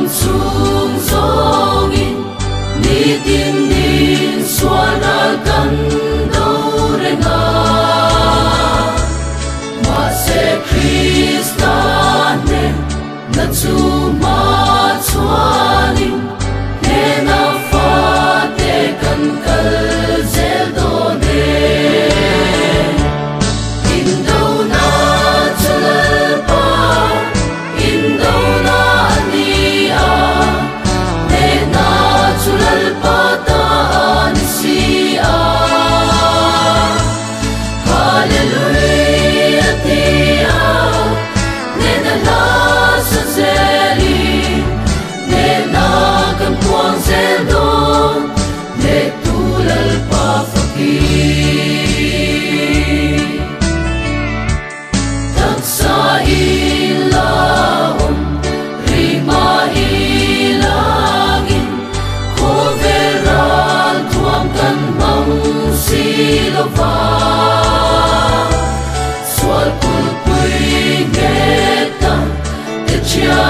chung zong in ni tin nin suana kan do renga ma se Krista ne na chu ma chuanin ne na fa te kan kal zel do ne in do na chulal pa in do na ni a ne na chulal pa ta ni si a hallelujah ti a ne na la sa zeli ne na kan puang zel do ne tulal pa fakir taksa ilaon rima ilangin koveran tuam kan mang silova swal pulpui ngeta te chia